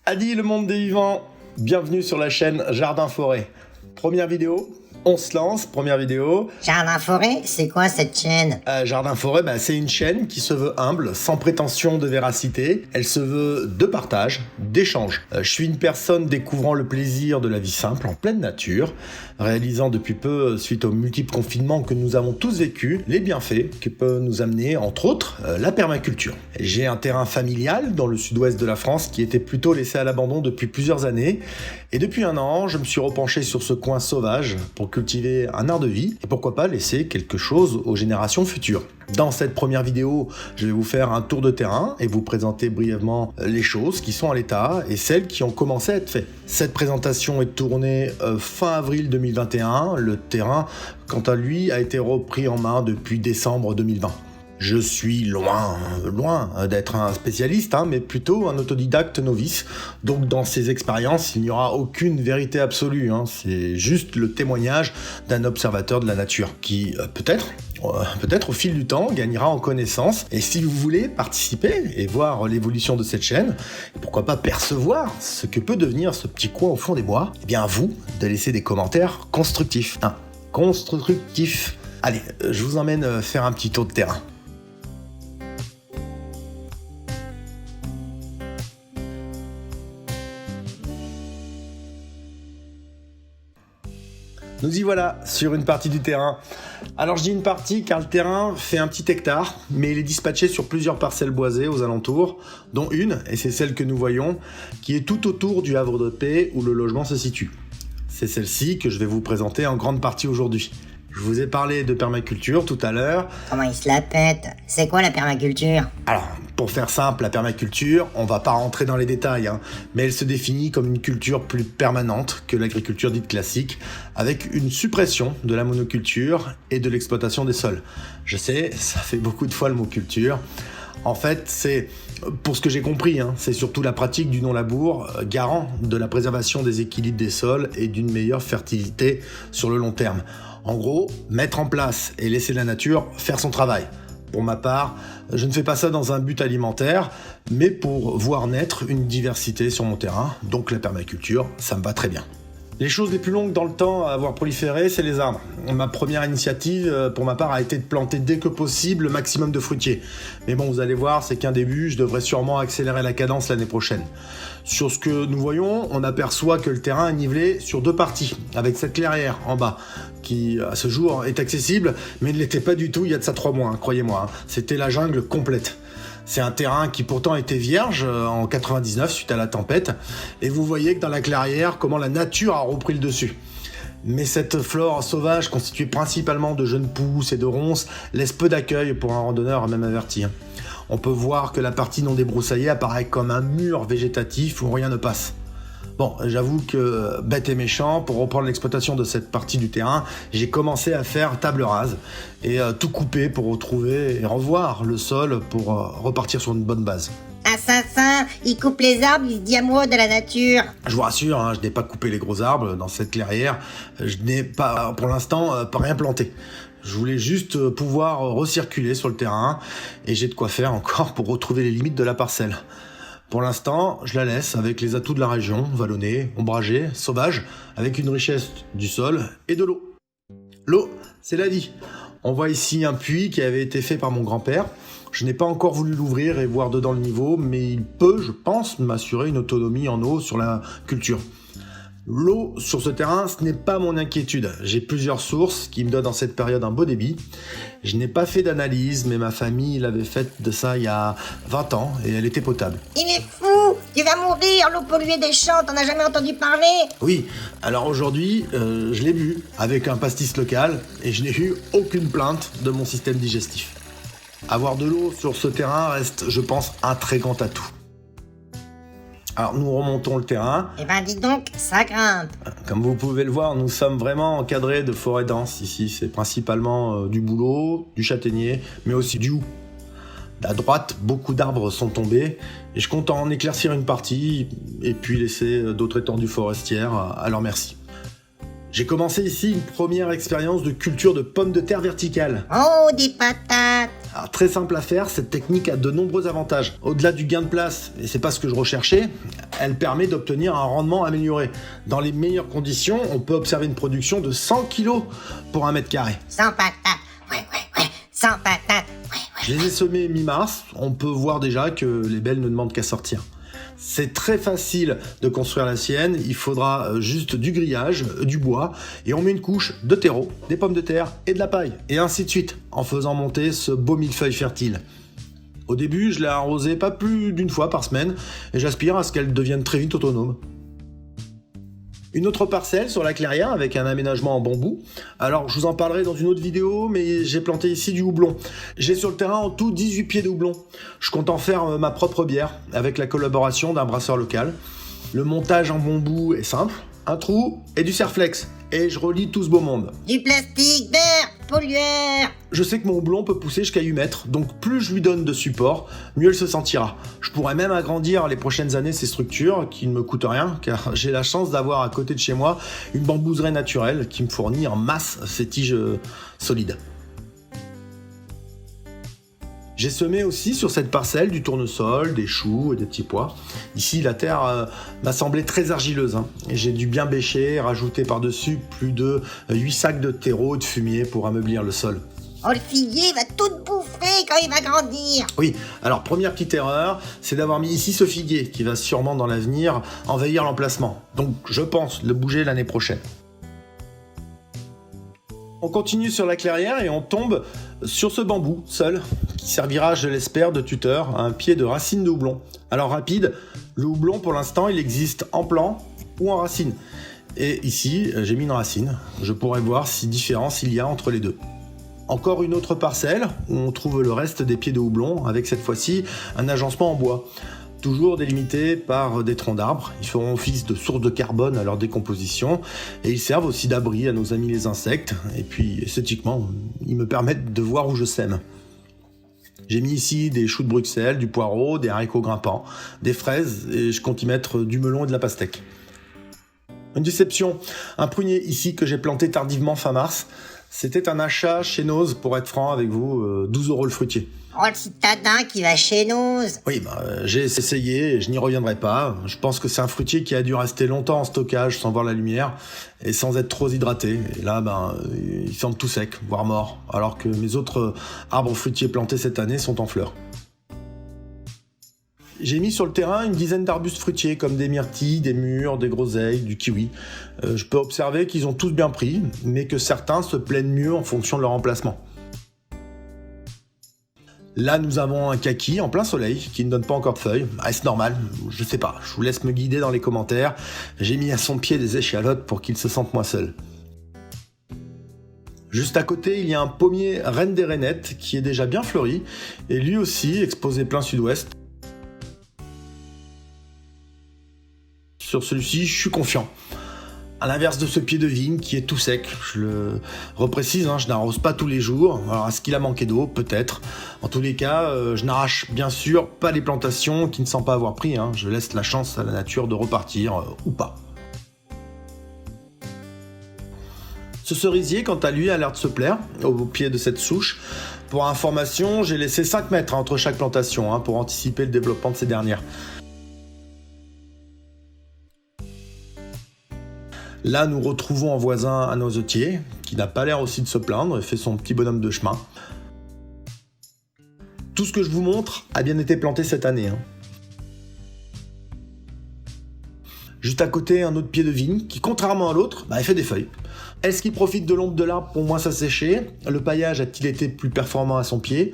Adi, le monde des vivants, bienvenue sur la chaîne Jardin Forêt. Première vidéo, on se lance, première vidéo. Jardin Forêt, c'est quoi cette chaîne? Jardin Forêt, c'est une chaîne qui se veut humble, sans prétention de véracité. Elle se veut de partage, d'échange. Je suis une personne découvrant le plaisir de la vie simple en pleine nature, réalisant depuis peu, suite aux multiples confinements que nous avons tous vécus, les bienfaits que peut nous amener, entre autres, la permaculture. J'ai un terrain familial dans le sud-ouest de la France qui était plutôt laissé à l'abandon depuis plusieurs années. Et depuis un an, je me suis repenché sur ce coin sauvage pour cultiver un art de vie et pourquoi pas laisser quelque chose aux générations futures. Dans cette première vidéo, je vais vous faire un tour de terrain et vous présenter brièvement les choses qui sont à l'état et celles qui ont commencé à être faites. Cette présentation est tournée fin avril 2021. Le terrain, quant à lui, a été repris en main depuis décembre 2020. Je suis loin d'être un spécialiste, mais plutôt un autodidacte novice. Donc dans ces expériences, il n'y aura aucune vérité absolue. C'est juste le témoignage d'un observateur de la nature qui, peut-être au fil du temps, gagnera en connaissance. Et si vous voulez participer et voir l'évolution de cette chaîne, et pourquoi pas percevoir ce que peut devenir ce petit coin au fond des bois, eh bien à vous de laisser des commentaires constructifs. Constructifs. Allez, je vous emmène faire un petit tour de terrain. Nous y voilà, sur une partie du terrain. Alors je dis une partie car le terrain fait un petit hectare, mais il est dispatché sur plusieurs parcelles boisées aux alentours, dont une, et c'est celle que nous voyons, qui est tout autour du havre de paix où le logement se situe. C'est celle-ci que je vais vous présenter en grande partie aujourd'hui. Je vous ai parlé de permaculture tout à l'heure. Comment il se la pète? C'est quoi la permaculture? Alors, pour faire simple, la permaculture, on va pas rentrer dans les détails, mais elle se définit comme une culture plus permanente que l'agriculture dite classique, avec une suppression de la monoculture et de l'exploitation des sols. Je sais, ça fait beaucoup de fois le mot culture. En fait, c'est, pour ce que j'ai compris, c'est surtout la pratique du non-labour, garant de la préservation des équilibres des sols et d'une meilleure fertilité sur le long terme. En gros, mettre en place et laisser la nature faire son travail. Pour ma part, je ne fais pas ça dans un but alimentaire, mais pour voir naître une diversité sur mon terrain, donc la permaculture, ça me va très bien. Les choses les plus longues dans le temps à avoir proliféré, c'est les arbres. Ma première initiative, pour ma part, a été de planter dès que possible le maximum de fruitiers. Mais bon, vous allez voir, c'est qu'un début, je devrais sûrement accélérer la cadence l'année prochaine. Sur ce que nous voyons, on aperçoit que le terrain est nivelé sur deux parties, avec cette clairière en bas, qui à ce jour est accessible, mais ne l'était pas du tout il y a de ça 3 mois, croyez-moi. C'était la jungle complète. C'est un terrain qui pourtant était vierge en 99 suite à la tempête, et vous voyez que dans la clairière, comment la nature a repris le dessus. Mais cette flore sauvage, constituée principalement de jeunes pousses et de ronces, laisse peu d'accueil pour un randonneur même averti. On peut voir que la partie non débroussaillée apparaît comme un mur végétatif où rien ne passe. Bon, j'avoue que, bête et méchant, pour reprendre l'exploitation de cette partie du terrain, j'ai commencé à faire table rase et tout couper pour retrouver et revoir le sol pour repartir sur une bonne base. Assassin, il coupe les arbres, il se dit amoureux de la nature. Je vous rassure, je n'ai pas coupé les gros arbres dans cette clairière, je n'ai pas, pour l'instant, pas rien planté. Je voulais juste pouvoir recirculer sur le terrain et j'ai de quoi faire encore pour retrouver les limites de la parcelle. Pour l'instant, je la laisse avec les atouts de la région, vallonnée, ombragée, sauvage, avec une richesse du sol et de l'eau. L'eau, c'est la vie. On voit ici un puits qui avait été fait par mon grand-père. Je n'ai pas encore voulu l'ouvrir et voir dedans le niveau, mais il peut, je pense, m'assurer une autonomie en eau sur la culture. L'eau sur ce terrain, ce n'est pas mon inquiétude. J'ai plusieurs sources qui me donnent en cette période un beau débit. Je n'ai pas fait d'analyse, mais ma famille l'avait faite de ça il y a 20 ans et elle était potable. Il est fou! Tu vas mourir, l'eau polluée des champs, t'en as jamais entendu parler? Oui, alors aujourd'hui, je l'ai bu avec un pastis local et je n'ai eu aucune plainte de mon système digestif. Avoir de l'eau sur ce terrain reste, je pense, un très grand atout. Alors nous remontons le terrain. Eh ben dis donc, ça grimpe. Comme vous pouvez le voir, nous sommes vraiment encadrés de forêts denses ici. C'est principalement du bouleau, du châtaignier, mais aussi du houx. À droite, beaucoup d'arbres sont tombés et je compte en éclaircir une partie et puis laisser d'autres étendues forestières à leur merci. J'ai commencé ici une première expérience de culture de pommes de terre verticales. Oh, des patates! Alors, très simple à faire, cette technique a de nombreux avantages. Au-delà du gain de place, et c'est pas ce que je recherchais, elle permet d'obtenir un rendement amélioré. Dans les meilleures conditions, on peut observer une production de 100 kg pour 1 mètre carré. Sans patate, ouais, sans patate, ouais. Je les ai semés mi-mars, on peut voir déjà que les belles ne demandent qu'à sortir. C'est très facile de construire la sienne, il faudra juste du grillage, du bois, et on met une couche de terreau, des pommes de terre et de la paille, et ainsi de suite, en faisant monter ce beau millefeuille fertile. Au début, je l'ai arrosée pas plus d'une fois par semaine, et j'aspire à ce qu'elle devienne très vite autonome. Une autre parcelle sur la clairière avec un aménagement en bambou. Alors je vous en parlerai dans une autre vidéo, mais j'ai planté ici du houblon. J'ai sur le terrain en tout 18 pieds de houblon. Je compte en faire ma propre bière avec la collaboration d'un brasseur local. Le montage en bambou est simple, un trou et du serflex. Et je relie tout ce beau monde. Du plastique, d'air, pollueur. Je sais que mon houblon peut pousser jusqu'à 8 mètres, donc plus je lui donne de support, mieux elle se sentira. Je pourrais même agrandir les prochaines années ces structures, qui ne me coûtent rien, car j'ai la chance d'avoir à côté de chez moi une bambouserie naturelle qui me fournit en masse ces tiges solides. J'ai semé aussi sur cette parcelle du tournesol, des choux et des petits pois. Ici, la terre m'a semblé très argileuse. Et j'ai dû bien bêcher, rajouter par-dessus plus de 8 sacs de terreau et de fumier pour ameublir le sol. Oh, le figuier va tout bouffer quand il va grandir. Oui, alors première petite erreur, c'est d'avoir mis ici ce figuier qui va sûrement dans l'avenir envahir l'emplacement. Donc je pense le bouger l'année prochaine. On continue sur la clairière et on tombe sur ce bambou seul, qui servira, je l'espère, de tuteur à un pied de racine de houblon. Alors rapide, le houblon pour l'instant il existe en plant ou en racine. Et ici, j'ai mis une racine. Je pourrais voir si différence il y a entre les deux. Encore une autre parcelle où on trouve le reste des pieds de houblon avec cette fois-ci un agencement en bois. Toujours délimités par des troncs d'arbres. Ils feront office de source de carbone à leur décomposition et ils servent aussi d'abri à nos amis les insectes. Et puis esthétiquement, ils me permettent de voir où je sème. J'ai mis ici des choux de Bruxelles, du poireau, des haricots grimpants, des fraises et je compte y mettre du melon et de la pastèque. Une déception, un prunier ici que j'ai planté tardivement fin mars. C'était un achat chez Noz, pour être franc avec vous, 12 € le fruitier. Oh, le citadin qui va chez nous. Oui, j'ai essayé et je n'y reviendrai pas. Je pense que c'est un fruitier qui a dû rester longtemps en stockage sans voir la lumière et sans être trop hydraté. Et là, il semble tout sec, voire mort, alors que mes autres arbres fruitiers plantés cette année sont en fleurs. J'ai mis sur le terrain une dizaine d'arbustes fruitiers comme des myrtilles, des mûres, des groseilles, du kiwi. Je peux observer qu'ils ont tous bien pris, mais que certains se plaignent mieux en fonction de leur emplacement. Là, nous avons un kaki en plein soleil qui ne donne pas encore de feuilles. Est-ce normal? Je sais pas, je vous laisse me guider dans les commentaires. J'ai mis à son pied des échalotes pour qu'il se sente moins seul. Juste à côté, il y a un pommier Reine des Rainettes qui est déjà bien fleuri et lui aussi exposé plein sud-ouest. Sur celui-ci, je suis confiant. À l'inverse de ce pied de vigne qui est tout sec, je le reprécise, je n'arrose pas tous les jours. Alors est-ce qu'il a manqué d'eau? Peut-être. En tous les cas, je n'arrache bien sûr pas les plantations qui ne semblent pas avoir pris. Je laisse la chance à la nature de repartir ou pas. Ce cerisier, quant à lui, a l'air de se plaire au pied de cette souche. Pour information, j'ai laissé 5 mètres entre chaque plantation pour anticiper le développement de ces dernières. Là, nous retrouvons en voisin un noisetier qui n'a pas l'air aussi de se plaindre et fait son petit bonhomme de chemin. Tout ce que je vous montre a bien été planté cette année. Juste à côté, un autre pied de vigne qui, contrairement à l'autre, il fait des feuilles. Est-ce qu'il profite de l'ombre de l'arbre pour moins s'assécher? Le paillage a-t-il été plus performant à son pied?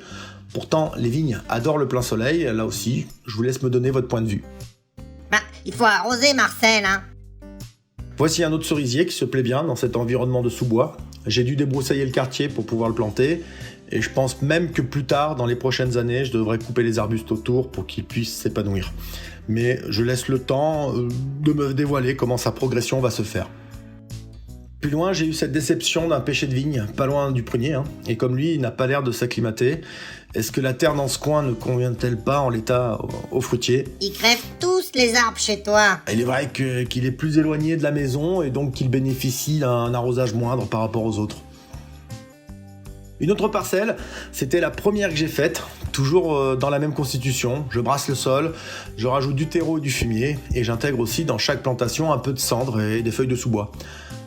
Pourtant, les vignes adorent le plein soleil. Là aussi, je vous laisse me donner votre point de vue. Il faut arroser, Marcel, Voici un autre cerisier qui se plaît bien dans cet environnement de sous-bois. J'ai dû débroussailler le quartier pour pouvoir le planter et je pense même que plus tard, dans les prochaines années, je devrais couper les arbustes autour pour qu'ils puissent s'épanouir. Mais je laisse le temps de me dévoiler comment sa progression va se faire. Plus loin, j'ai eu cette déception d'un pêcher de vigne, pas loin du prunier, et comme lui, il n'a pas l'air de s'acclimater. Est-ce que la terre dans ce coin ne convient-elle pas en l'état aux fruitiers? Ils crèvent tous les arbres chez toi. Il est vrai qu'il est plus éloigné de la maison et donc qu'il bénéficie d'un arrosage moindre par rapport aux autres. Une autre parcelle, c'était la première que j'ai faite, toujours dans la même constitution. Je brasse le sol, je rajoute du terreau et du fumier, et j'intègre aussi dans chaque plantation un peu de cendre et des feuilles de sous-bois.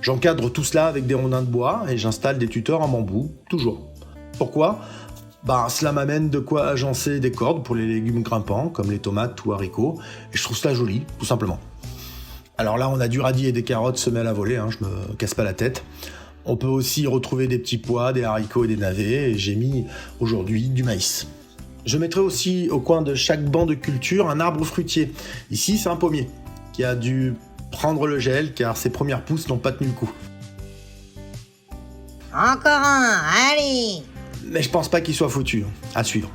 J'encadre tout cela avec des rondins de bois et j'installe des tuteurs en bambou, toujours. Pourquoi ? Cela m'amène de quoi agencer des cordes pour les légumes grimpants, comme les tomates ou haricots, et je trouve cela joli, tout simplement. Alors là, on a du radis et des carottes semées à la volée, je me casse pas la tête. On peut aussi retrouver des petits pois, des haricots et des navets, et j'ai mis aujourd'hui du maïs. Je mettrai aussi au coin de chaque banc de culture un arbre fruitier. Ici, c'est un pommier, qui a dû prendre le gel car ses premières pousses n'ont pas tenu le coup. Encore un, allez! Mais je pense pas qu'il soit foutu, à suivre.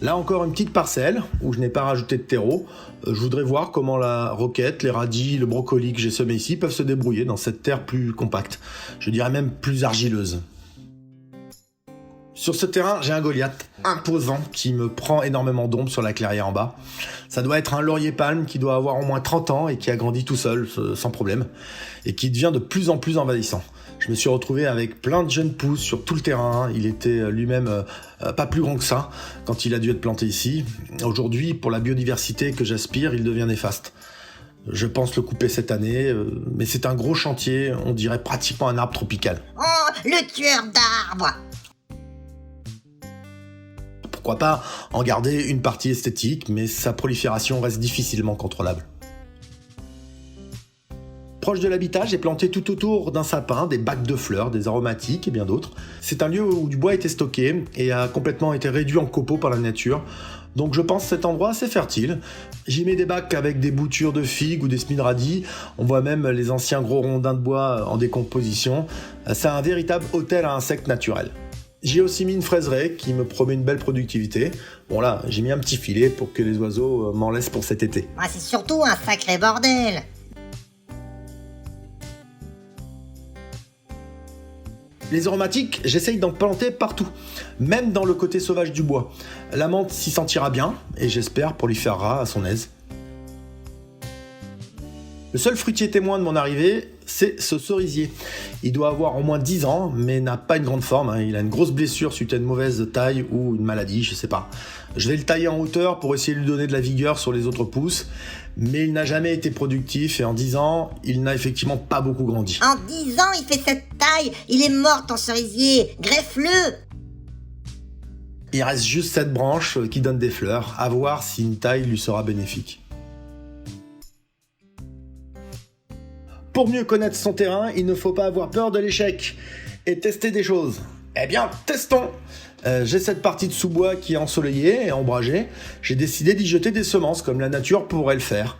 Là encore une petite parcelle où je n'ai pas rajouté de terreau. Je voudrais voir comment la roquette, les radis, le brocoli que j'ai semé ici peuvent se débrouiller dans cette terre plus compacte. Je dirais même plus argileuse. Sur ce terrain, j'ai un Goliath imposant qui me prend énormément d'ombre sur la clairière en bas. Ça doit être un laurier palme qui doit avoir au moins 30 ans et qui a grandi tout seul, sans problème, et qui devient de plus en plus envahissant. Je me suis retrouvé avec plein de jeunes pousses sur tout le terrain. Il était lui-même pas plus grand que ça quand il a dû être planté ici. Aujourd'hui, pour la biodiversité que j'aspire, il devient néfaste. Je pense le couper cette année, mais c'est un gros chantier, on dirait pratiquement un arbre tropical. Oh, le tueur d'arbres! Pourquoi pas en garder une partie esthétique, mais sa prolifération reste difficilement contrôlable. Proche de l'habitat, j'ai planté tout autour d'un sapin des bacs de fleurs, des aromatiques et bien d'autres. C'est un lieu où du bois était stocké et a complètement été réduit en copeaux par la nature. Donc je pense cet endroit assez fertile. J'y mets des bacs avec des boutures de figues ou des semis de radis. On voit même les anciens gros rondins de bois en décomposition. C'est un véritable hôtel à insectes naturels. J'y ai aussi mis une fraiseraie qui me promet une belle productivité. Bon là, j'ai mis un petit filet pour que les oiseaux m'en laissent pour cet été. Ah, c'est surtout un sacré bordel! Les aromatiques, j'essaye d'en planter partout, même dans le côté sauvage du bois. La menthe s'y sentira bien, et j'espère proliférera à son aise. Le seul fruitier témoin de mon arrivée, c'est ce cerisier. Il doit avoir au moins 10 ans, mais n'a pas une grande forme. Il a une grosse blessure suite à une mauvaise taille ou une maladie, je sais pas. Je vais le tailler en hauteur pour essayer de lui donner de la vigueur sur les autres pousses, mais il n'a jamais été productif et en 10 ans, il n'a effectivement pas beaucoup grandi. En 10 ans, il fait cette taille! Il est mort, ton cerisier! Greffe-le! Il reste juste cette branche qui donne des fleurs, à voir si une taille lui sera bénéfique. Pour mieux connaître son terrain, il ne faut pas avoir peur de l'échec et tester des choses. Eh bien, testons! J'ai cette partie de sous-bois qui est ensoleillée et ombragée. J'ai décidé d'y jeter des semences comme la nature pourrait le faire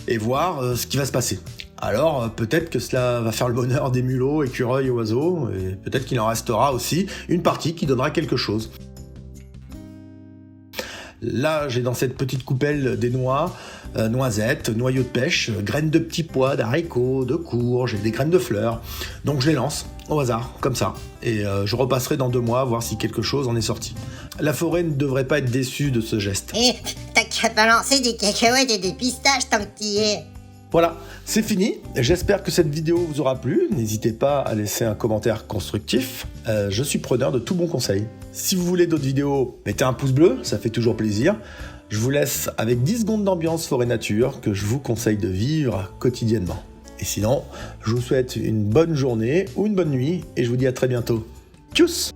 et voir ce qui va se passer. Alors, peut-être que cela va faire le bonheur des mulots, écureuils et oiseaux, et peut-être qu'il en restera aussi une partie qui donnera quelque chose. Là, j'ai dans cette petite coupelle des noix, noisettes, noyaux de pêche, graines de petits pois, d'haricots, de courges et des graines de fleurs. Donc je les lance au hasard, comme ça. Et je repasserai dans 2 mois voir si quelque chose en est sorti. La forêt ne devrait pas être déçue de ce geste. Et t'as qu'à balancer des cacahuètes et des pistaches tant que t'y es. Voilà, c'est fini. J'espère que cette vidéo vous aura plu. N'hésitez pas à laisser un commentaire constructif. Je suis preneur de tout bon conseil. Si vous voulez d'autres vidéos, mettez un pouce bleu, ça fait toujours plaisir. Je vous laisse avec 10 secondes d'ambiance forêt nature que je vous conseille de vivre quotidiennement. Et sinon, je vous souhaite une bonne journée ou une bonne nuit et je vous dis à très bientôt. Tchuss!